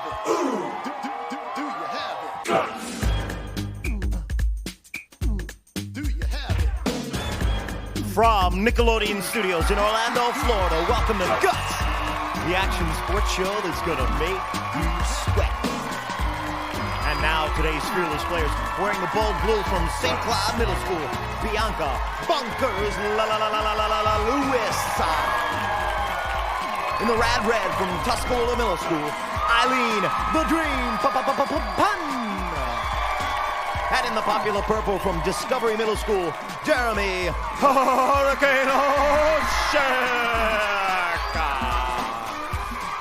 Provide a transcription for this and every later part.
Do you have it? Do you have it? From Nickelodeon Studios in Orlando, Florida, welcome to Guts, the action sports show that's gonna make you sweat. And now today's fearless players wearing the bold blue from St. Cloud Middle School, Bianca, Bonkers, Lewis. In the rad red from Tuscaloosa Middle School, Eileen, the Dream, Pun. And in the popular purple from Discovery Middle School, Jeremy, Hurricane Hoschek.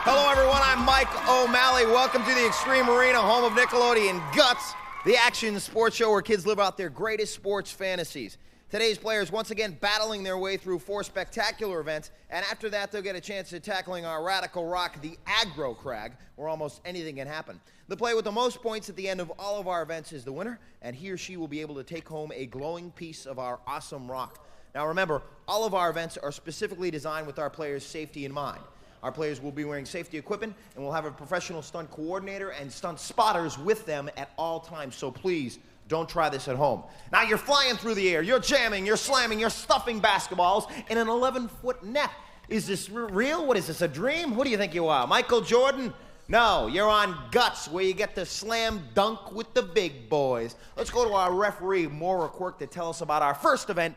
Hello everyone, I'm Mike O'Malley. Welcome to the Extreme Arena, home of Nickelodeon Guts, the action sports show where kids live out their greatest sports fantasies. Today's players once again battling their way through 4 spectacular events, and after that they'll get a chance at tackling our radical rock, the aggro crag, where almost anything can happen. The player with the most points at the end of all of our events is the winner, and he or she will be able to take home a glowing piece of our awesome rock. Now remember, all of our events are specifically designed with our players' safety in mind. Our players will be wearing safety equipment, and we'll have a professional stunt coordinator and stunt spotters with them at all times, so please, don't try this at home. Now you're flying through the air, you're jamming, you're slamming, you're stuffing basketballs in an 11-foot net. Is this real? What is this, a dream? Who do you think you are, Michael Jordan? No, you're on Guts, where you get to slam dunk with the big boys. Let's go to our referee, Moira, Quirk, to tell us about our first event,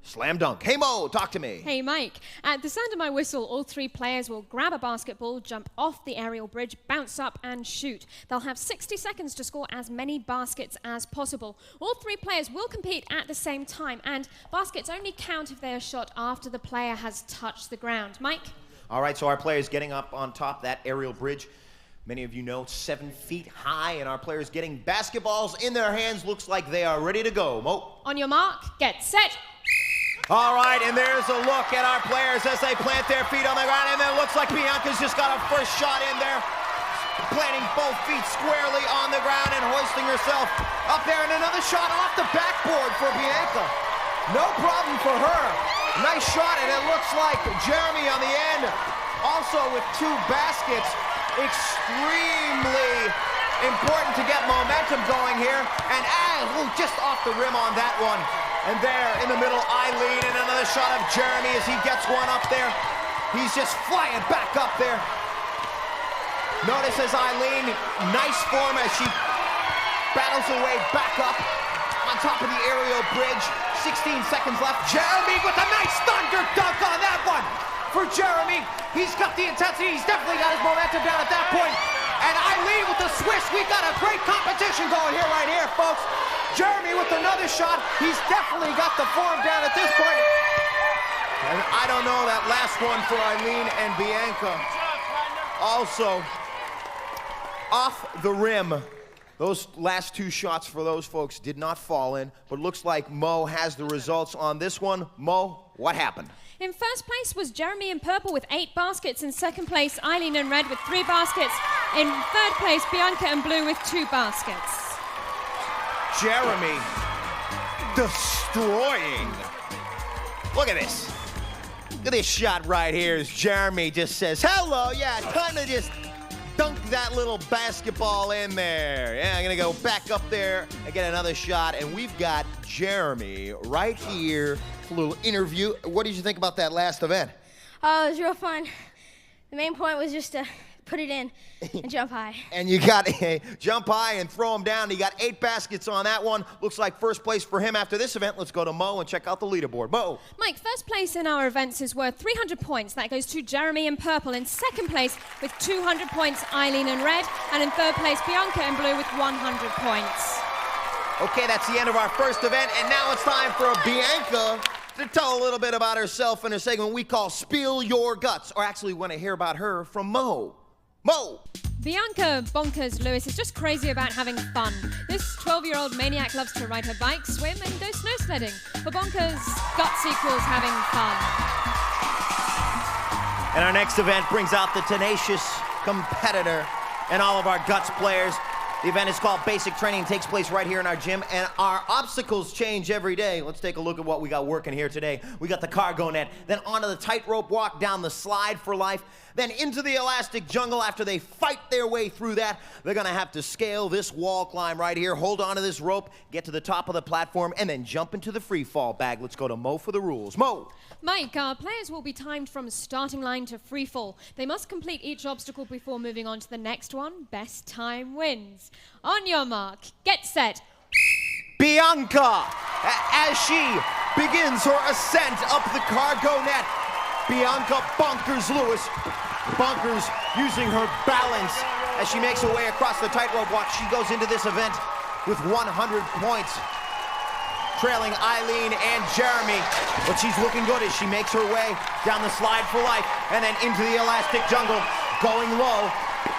Slam Dunk. Hey Mo, talk to me. Hey Mike. At the sound of my whistle, all 3 players will grab a basketball, jump off the aerial bridge, bounce up and shoot. They'll have 60 seconds to score as many baskets as possible. All 3 players will compete at the same time, and baskets only count if they are shot after the player has touched the ground. Mike? All right, so our players getting up on top that aerial bridge. Many of you know it's 7 feet high, and our players getting basketballs in their hands. Looks like they are ready to go. Mo? On your mark, get set. All right, and there's a look at our players as they plant their feet on the ground, and it looks like Bianca's just got her first shot in there, planting both feet squarely on the ground and hoisting herself up there, and another shot off the backboard for Bianca. No problem for her. Nice shot, and it looks like Jeremy on the end, also with 2 baskets. Extremely important to get momentum going here, and just off the rim on that one. And there in the middle, Eileen, and another shot of Jeremy as he gets one up there. He's just flying back up there. Notice as Eileen, nice form as she battles her way back up on top of the aerial bridge. 16 seconds left. Jeremy with a nice thunder dunk on that one. For Jeremy, he's got the intensity. He's definitely got his momentum down at that point. And Eileen with the swish. We got a great competition going here, right here, folks. Jeremy with another shot. He's definitely got the form down at this point. And I don't know that last one for Eileen and Bianca. Also, off the rim. Those last 2 shots for those folks did not fall in, but looks like Mo has the results on this one. Mo, what happened? In first place was Jeremy in purple with 8 baskets. In second place, Eileen in red with 3 baskets. In third place, Bianca in blue with 2 baskets. Jeremy destroying. Look at this. Look at this shot right here as Jeremy just says, hello, yeah, time to just dunk that little basketball in there. Yeah, I'm gonna go back up there and get another shot, and we've got Jeremy right here for a little interview. What did you think about that last event? Oh, it was real fun. The main point was just to put it in and jump high. And you got a jump high and throw him down. He got 8 baskets on that one. Looks like first place for him after this event. Let's go to Mo and check out the leaderboard. Mo. Mike, first place in our events is worth 300 points. That goes to Jeremy in purple. In second place with 200 points, Eileen in red. And in third place, Bianca in blue with 100 points. Okay, that's the end of our first event. And now it's time for Bianca to tell a little bit about herself in a segment we call Spill Your Guts. Or actually, we want to hear about her from Mo. Mo! Bianca Bonkers Lewis is just crazy about having fun. This 12-year-old maniac loves to ride her bike, swim, and go snow sledding. For Bonkers, Guts equals having fun. And our next event brings out the tenacious competitor and all of our Guts players. The event is called Basic Training, takes place right here in our gym, and our obstacles change every day. Let's take a look at what we got working here today. We got the cargo net, then onto the tightrope walk, down the slide for life, then into the elastic jungle. After they fight their way through that, they're gonna have to scale this wall climb right here, hold onto this rope, get to the top of the platform, and then jump into the free fall bag. Let's go to Mo for the rules. Mo! Mike, players will be timed from starting line to free fall. They must complete each obstacle before moving on to the next one. Best time wins. On your mark, get set. Bianca, as she begins her ascent up the cargo net. Bianca Bonkers Lewis. Bonkers using her balance as she makes her way across the tightrope walk. She goes into this event with 100 points, trailing Eileen and Jeremy. But she's looking good as she makes her way down the slide for life and then into the elastic jungle, going low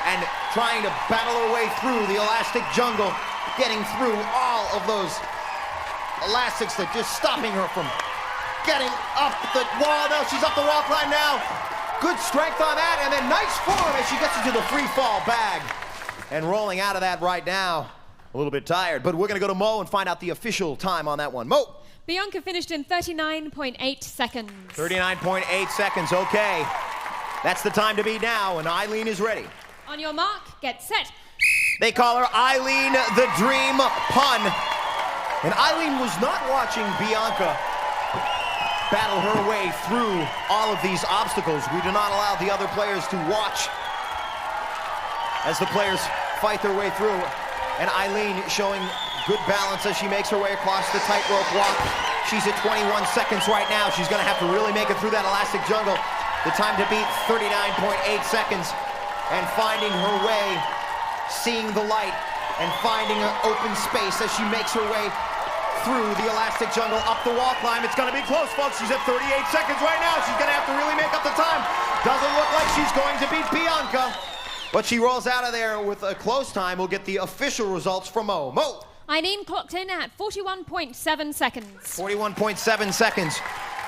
and trying to battle her way through the elastic jungle, getting through all of those elastics that just stopping her from getting up the wall. No, she's up the wall climb now. Good strength on that, and then nice form as she gets into the free fall bag. And rolling out of that right now, a little bit tired, but we're gonna go to Mo and find out the official time on that one. Mo! Bianca finished in 39.8 seconds. 39.8 seconds, okay. That's the time to beat now, and Eileen is ready. On your mark, get set. They call her Eileen the Dream Pun. And Eileen was not watching Bianca battle her way through all of these obstacles. We do not allow the other players to watch as the players fight their way through. And Eileen showing good balance as she makes her way across the tightrope walk. She's at 21 seconds right now. She's gonna have to really make it through that elastic jungle. The time to beat, 39.8 seconds. And finding her way, seeing the light, and finding an open space as she makes her way through the elastic jungle, up the wall climb. It's gonna be close, folks. She's at 38 seconds right now. She's gonna have to really make up the time. Doesn't look like she's going to beat Bianca, but she rolls out of there with a close time. We'll get the official results from Mo. Mo! Eileen clocked in at 41.7 seconds. 41.7 seconds.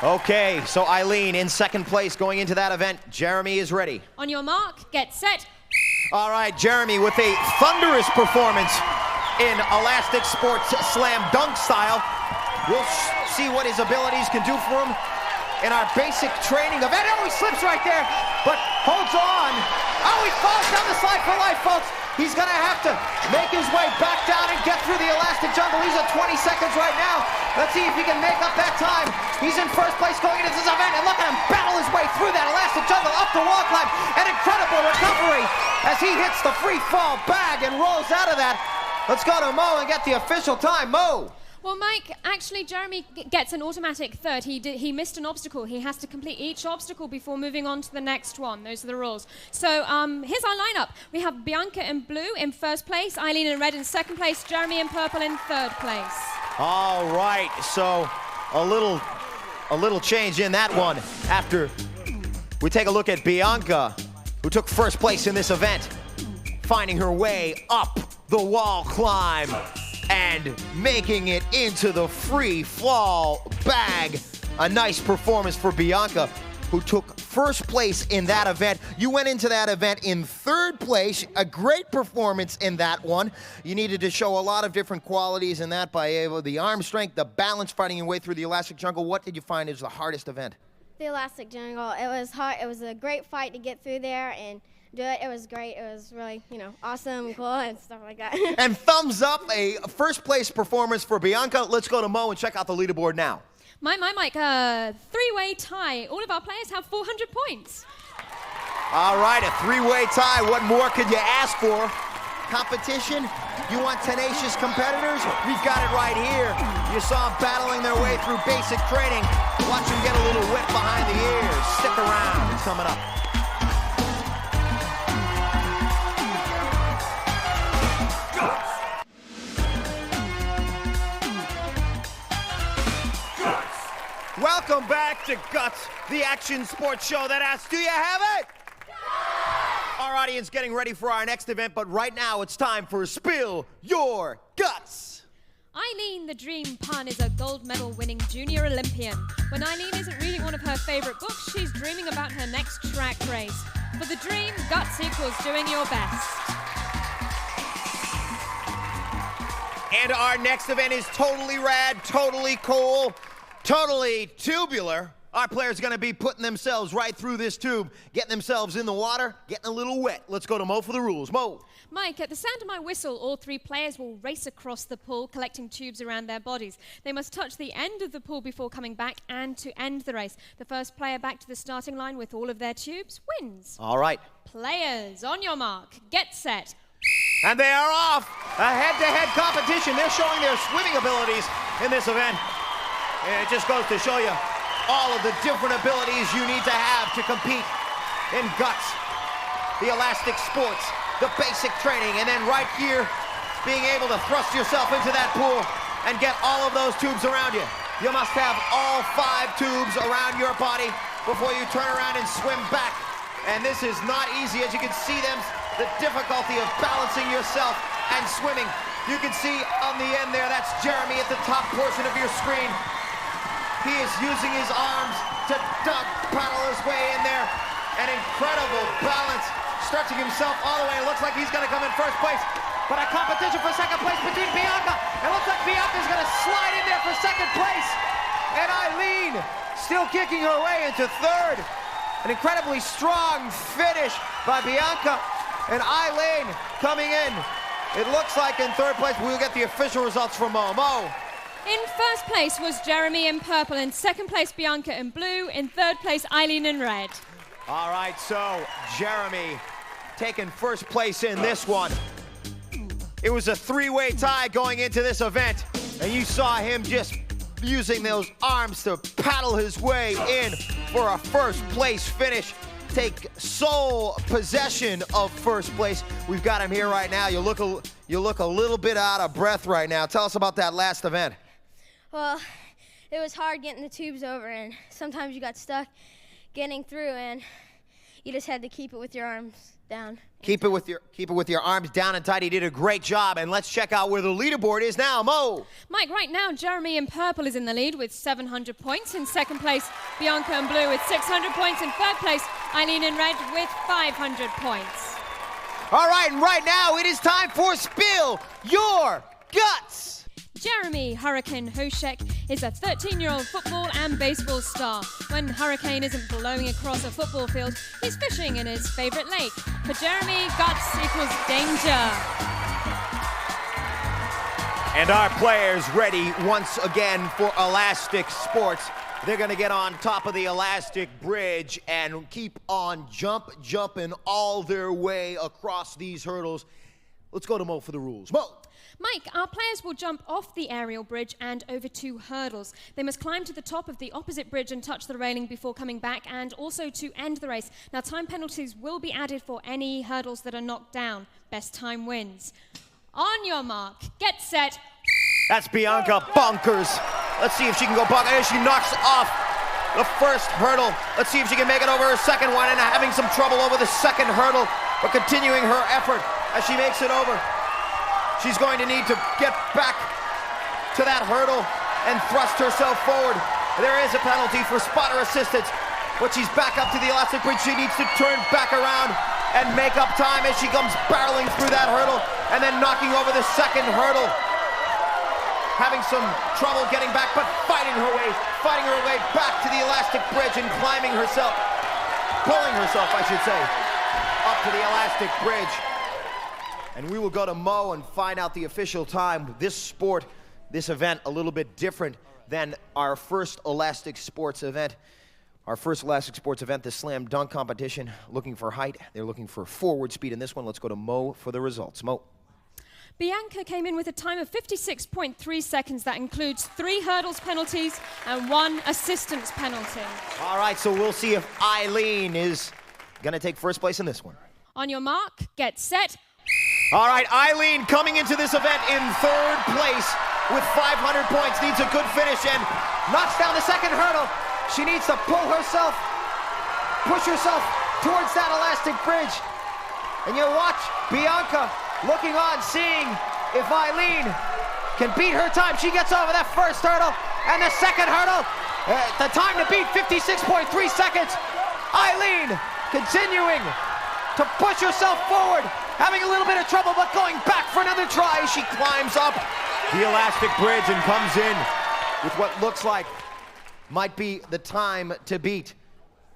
Okay, so Eileen in second place going into that event. Jeremy is ready. On your mark, get set. All right, Jeremy with a thunderous performance in elastic sports slam dunk style. We'll see what his abilities can do for him in our basic training event. Oh, he slips right there, but holds on. Oh, he falls down the slide for life, folks. He's gonna have to make his way back down and get through the elastic jungle. He's at 20 seconds right now. Let's see if he can make up that time. He's in first place going into this event, and look at him battle his way through that elastic jungle, up the wall climb. An incredible recovery as he hits the free fall bag and rolls out of that. Let's go to Mo and get the official time. Mo! Well, Mike, actually, Jeremy gets an automatic third. He missed an obstacle. He has to complete each obstacle before moving on to the next one. Those are the rules. So here's our lineup. We have Bianca in blue in first place, Eileen in red in second place, Jeremy in purple in third place. All right, so a little change in that one after we take a look at Bianca, who took first place in this event, finding her way up the wall climb and making it into the free fall bag. A nice performance for Bianca, who took first place in that event. You went into that event in third place. A great performance in that one. You needed to show a lot of different qualities in that by the arm strength, the balance, fighting your way through the elastic jungle. What did you find is the hardest event? The elastic jungle. It was hard. It was a great fight to get through there and do it. It was great. It was really, awesome and cool and stuff like that. And thumbs up, a first place performance for Bianca. Let's go to Mo and check out the leaderboard now. Mike, three-way tie. All of our players have 400 points. All right, a three-way tie. What more could you ask for? Competition? You want tenacious competitors? We've got it right here. You saw them battling their way through basic training. Watch them get a little wet behind the ears. Stick around. It's coming up. Welcome back to Guts, the action sports show that asks, do you have it? Our audience getting ready for our next event, but right now it's time for Spill Your Guts. Eileen the Dream Pun is a gold medal winning junior Olympian. When Eileen isn't reading one of her favorite books, she's dreaming about her next track race. For the dream, Guts equals doing your best. And our next event is totally rad, totally cool, totally tubular. Our players are gonna be putting themselves right through this tube, getting themselves in the water, getting a little wet. Let's go to Mo for the rules. Mo. Mike, at the sound of my whistle, all three players will race across the pool, collecting tubes around their bodies. They must touch the end of the pool before coming back and to end the race. The first player back to the starting line with all of their tubes wins. All right. Players, on your mark, get set. And they are off. A head-to-head competition. They're showing their swimming abilities in this event. And it just goes to show you all of the different abilities you need to have to compete in Guts, the elastic sports, the basic training, and then right here, being able to thrust yourself into that pool and get all of those tubes around you. You must have all 5 tubes around your body before you turn around and swim back. And this is not easy, as you can see the difficulty of balancing yourself and swimming. You can see on the end there, that's Jeremy at the top portion of your screen. He is using his arms to duck, paddle his way in there. An incredible balance, stretching himself all the way. It looks like he's gonna come in first place. But a competition for second place between Bianca. It looks like Bianca's gonna slide in there for second place. And Eileen still kicking her way into third. An incredibly strong finish by Bianca. And Eileen coming in. It looks like in third place. We'll get the official results from Mo. Mo. In first place was Jeremy in purple, in second place Bianca in blue, in third place Eileen in red. All right, so Jeremy taking first place in this one. It was a 3-way tie going into this event, and you saw him just using those arms to paddle his way in for a first place finish. Take sole possession of first place. We've got him here right now. You look a little bit out of breath right now. Tell us about that last event. Well, it was hard getting the tubes over, and sometimes you got stuck getting through, and you just had to keep it with your arms down. Keep it with your arms down and tight. He did a great job, and let's check out where the leaderboard is now. Mo. Mike, right now Jeremy in purple is in the lead with 700 points. In second place, Bianca in blue with 600 points. In third place, Eileen in red with 500 points. All right, and right now it is time for Spill Your Guts. Jeremy Hurricane Hoschek is a 13-year-old football and baseball star. When Hurricane isn't blowing across a football field, he's fishing in his favorite lake. For Jeremy, guts equals danger. And our players ready once again for elastic sports. They're gonna get on top of the elastic bridge and keep on jumping all their way across these hurdles. Let's go to Mo for the rules. Mo. Mike, our players will jump off the aerial bridge and over 2 hurdles. They must climb to the top of the opposite bridge and touch the railing before coming back, and also to end the race. Now, time penalties will be added for any hurdles that are knocked down. Best time wins. On your mark, get set. That's Bianca Bonkers. Let's see if she can go bonkers. She knocks off the first hurdle. Let's see if she can make it over her second one, and having some trouble over the second hurdle, but continuing her effort as she makes it over. She's going to need to get back to that hurdle and thrust herself forward. There is a penalty for spotter assistance, but she's back up to the elastic bridge. She needs to turn back around and make up time as she comes barreling through that hurdle and then knocking over the second hurdle. Having some trouble getting back, but fighting her way back to the elastic bridge and pulling herself, I should say, up to the elastic bridge. And we will go to Mo and find out the official time. This event, a little bit different than our first elastic sports event. Our first elastic sports event, the slam dunk competition, looking for height. They're looking for forward speed in this one. Let's go to Mo for the results. Mo. Bianca came in with a time of 56.3 seconds. That includes 3 hurdles penalties and 1 assistance penalty. All right, so we'll see if Eileen is gonna take first place in this one. On your mark, get set. All right, Eileen coming into this event in third place with 500 points, needs a good finish and knocks down the second hurdle. She needs to push herself towards that elastic bridge. And you watch Bianca looking on, seeing if Eileen can beat her time. She gets over that first hurdle and the second hurdle. The time to beat, 56.3 seconds. Eileen continuing to push herself forward, having a little bit of trouble, but going back for another try. She climbs up the elastic bridge and comes in with what looks like might be the time to beat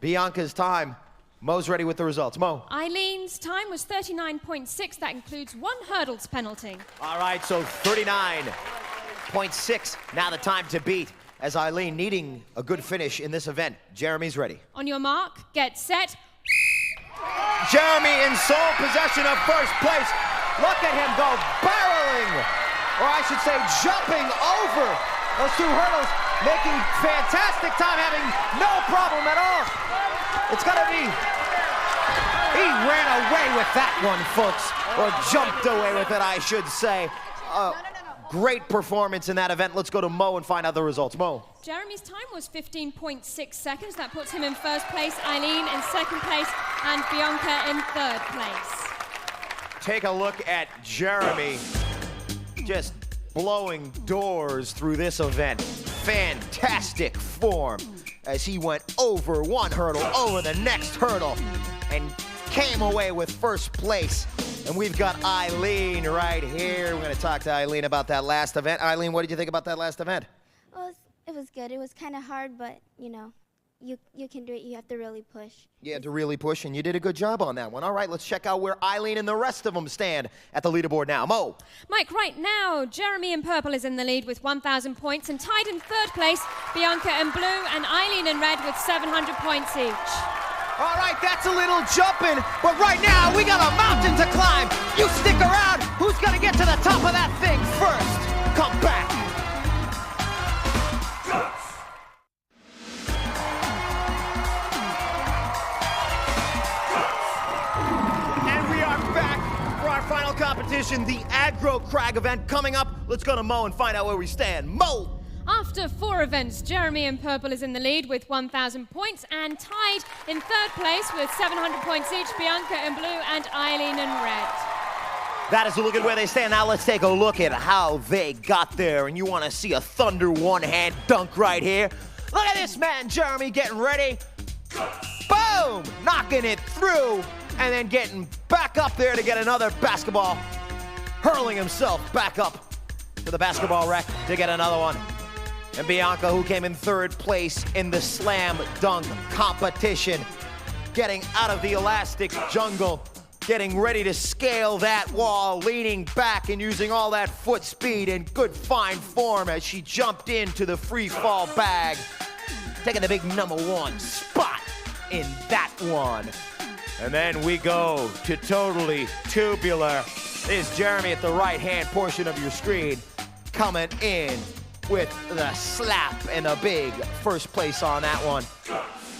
Bianca's time. Mo's ready with the results. Mo. Eileen's time was 39.6. That includes 1 hurdles penalty. All right, so 39.6. Now the time to beat, as Eileen needing a good finish in this event. Jeremy's ready. On your mark, get set. Jeremy in sole possession of first place. Look at him go barreling, or I should say jumping over those 2 hurdles, making fantastic time, having no problem at all. It's gonna be, he ran away with that one, folks, or jumped away with it, I should say. Great performance in that event. Let's go to Mo and find out the results. Mo. Jeremy's time was 15.6 seconds. That puts him in first place, Eileen in second place, and Bianca in third place. Take a look at Jeremy just blowing doors through this event. Fantastic form as he went over 1 hurdle, over the next hurdle, and came away with first place. And we've got Eileen right here. We're going to talk to Eileen about that last event. Eileen, what did you think about that last event? Well, it was good. It was kind of hard, but, you know, you can do it. You have to really push. You had to really push, and you did a good job on that one. All right, let's check out where Eileen and the rest of them stand at the leaderboard now. Mo. Mike, right now, Jeremy in purple is in the lead with 1,000 points, and tied in third place, Bianca in blue and Eileen in red with 700 points each. All right, that's a little jumping, but right now we got a mountain to climb. You stick around. Who's going to get to the top of that thing first? Come back. And we are back for our final competition, the Aggro Crag event coming up. Let's go to Mo and find out where we stand. Mo. After 4 events, Jeremy in purple is in the lead with 1,000 points, and tied in third place with 700 points each, Bianca in blue and Eileen in red. That is a look at where they stand. Now let's take a look at how they got there. And you want to see a thunder one-hand dunk right here. Look at this man, Jeremy, getting ready. Boom! Knocking it through, and then getting back up there to get another basketball. Hurling himself back up to the basketball rack to get another one. And Bianca, who came in third place in the slam dunk competition, getting out of the elastic jungle, getting ready to scale that wall, leaning back and using all that foot speed in good fine form as she jumped into the free fall bag, taking the big #1 spot in that one. And then we go to totally tubular. There's Jeremy at the right-hand portion of your screen coming in with the slap and a big first place on that one.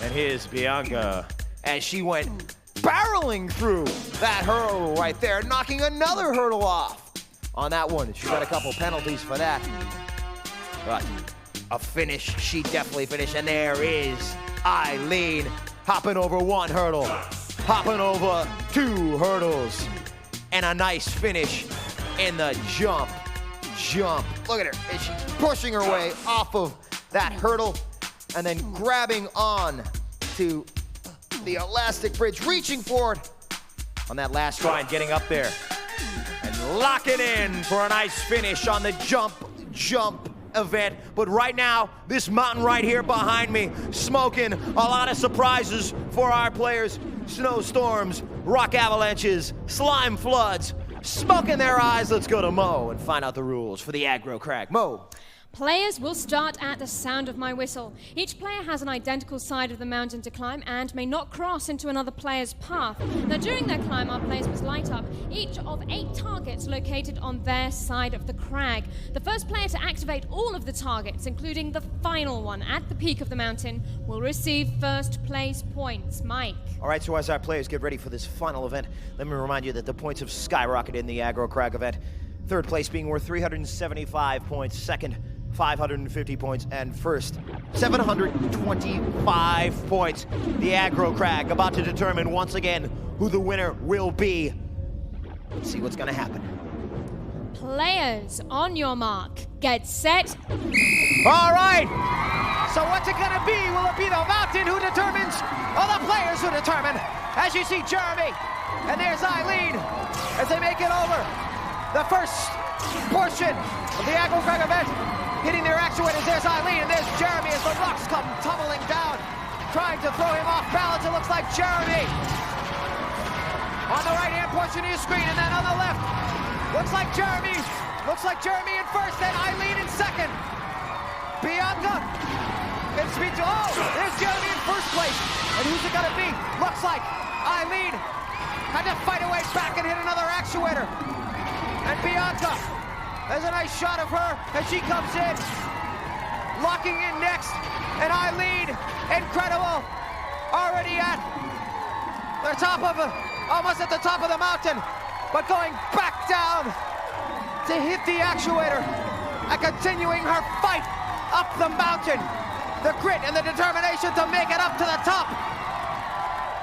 And here's Bianca as she went barreling through that hurdle right there, knocking another hurdle off on that one. She got a couple penalties for that. But a finish, she definitely finished. And there is Eileen hopping over 1 hurdle, hopping over 2 hurdles, and a nice finish in the jump. Look at her, as she's pushing her way off of that hurdle and then grabbing on to the elastic bridge, reaching for it on that last try and getting up there and locking in for a nice finish on the jump event. But right now, this mountain right here behind me, smoking a lot of surprises for our players. Snowstorms, rock avalanches, slime floods, smoke in their eyes. Let's go to Mo and find out the rules for the Aggro Crag. Mo. Players will start at the sound of my whistle. Each player has an identical side of the mountain to climb and may not cross into another player's path. Now, during their climb, our players must light up each of 8 targets located on their side of the crag. The first player to activate all of the targets, including the final one at the peak of the mountain, will receive first place points. Mike. All right, so as our players get ready for this final event, let me remind you that the points have skyrocketed in the Aggro Crag event. Third place being worth 375 points, second 550 points, and first 725 points. The Aggro Crag about to determine once again who the winner will be. Let's see what's gonna happen. Players, on your mark, get set. All right, so what's it gonna be? Will it be the mountain who determines, or the players who determine? As you see Jeremy, and there's Eileen, as they make it over the first portion of the aggro crag event. Hitting their actuators. There's Eileen and there's Jeremy as the rocks come tumbling down. Trying to throw him off balance. It looks like Jeremy on the right-hand portion of your screen, and then on the left, looks like Jeremy in first, then Eileen in second. Bianca in speed to, oh, there's Jeremy in first place. And who's it gonna be? Looks like Eileen had to fight her way back and hit another actuator. And Bianca, there's a nice shot of her as she comes in, locking in next. And Eileen, incredible, already at the top of almost at the top of the mountain, but going back down to hit the actuator and continuing her fight up the mountain. The grit and the determination to make it up to the top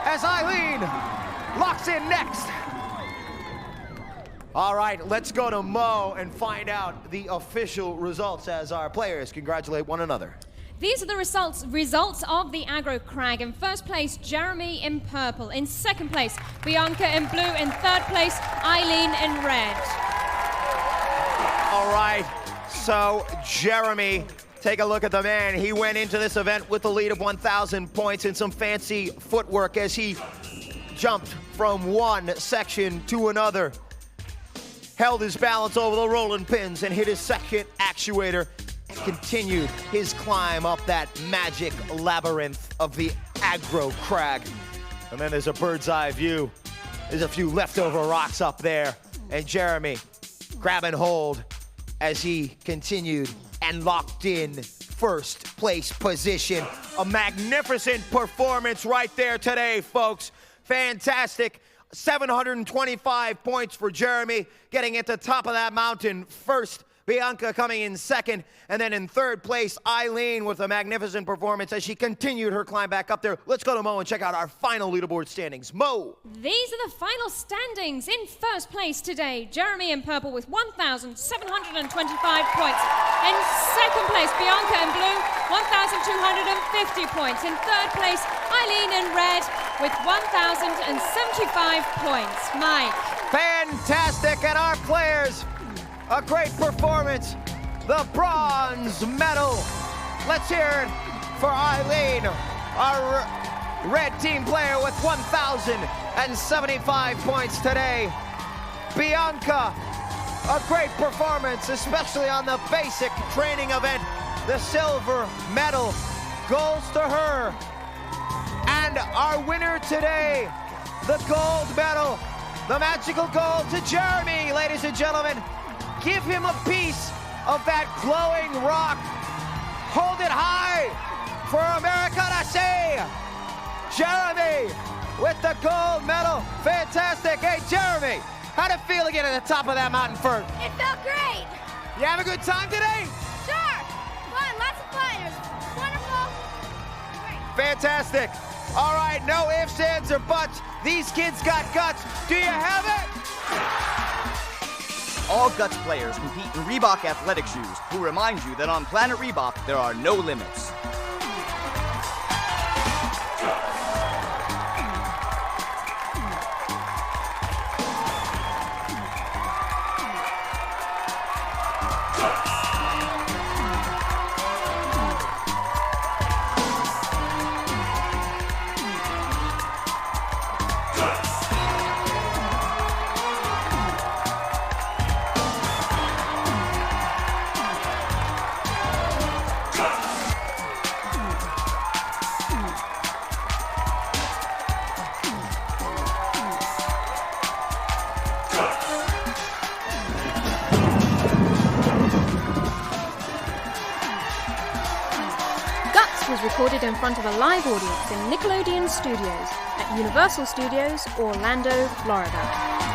as Eileen locks in next. All right, let's go to Mo and find out the official results as our players congratulate one another. These are the results of the aggro crag. In first place, Jeremy in purple. In second place, Bianca in blue. In third place, Eileen in red. All right, so Jeremy, take a look at the man. He went into this event with a lead of 1,000 points and some fancy footwork as he jumped from one section to another, held his balance over the rolling pins and hit his second actuator, and continued his climb up that magic labyrinth of the aggro crag. And then there's a bird's eye view. There's a few leftover rocks up there, and Jeremy grabbing hold as he continued and locked in first place position. A magnificent performance right there today, folks. Fantastic. 725 points for Jeremy, getting at the top of that mountain first. Bianca coming in second, and then in third place, Eileen with a magnificent performance as she continued her climb back up there. Let's go to Mo and check out our final leaderboard standings. Mo. These are the final standings. In first place today, Jeremy in purple with 1,725 points. In second place, Bianca in blue, 1,250 points. In third place, Eileen in red with 1,075 points. Mike. Fantastic, and our players, a great performance. The bronze medal. Let's hear it for Eileen, our red team player with 1,075 points today. Bianca, a great performance, especially on the basic training event. The silver medal goes to her. And our winner today, the gold medal, the magical gold to Jeremy, ladies and gentlemen. Give him a piece of that glowing rock. Hold it high for America to see. Jeremy with the gold medal. Fantastic. Hey, Jeremy, how'd it feel to get at the top of that mountain first? It felt great. You have a good time today? Sure. Fun. Lots of fun. It was wonderful. Great. Fantastic. All right, no ifs, ands, or buts. These kids got guts. Do you have it? All Guts players compete in Reebok athletic shoes, who remind you that on Planet Reebok, there are no limits. Was recorded in front of a live audience in Nickelodeon Studios at Universal Studios, Orlando, Florida.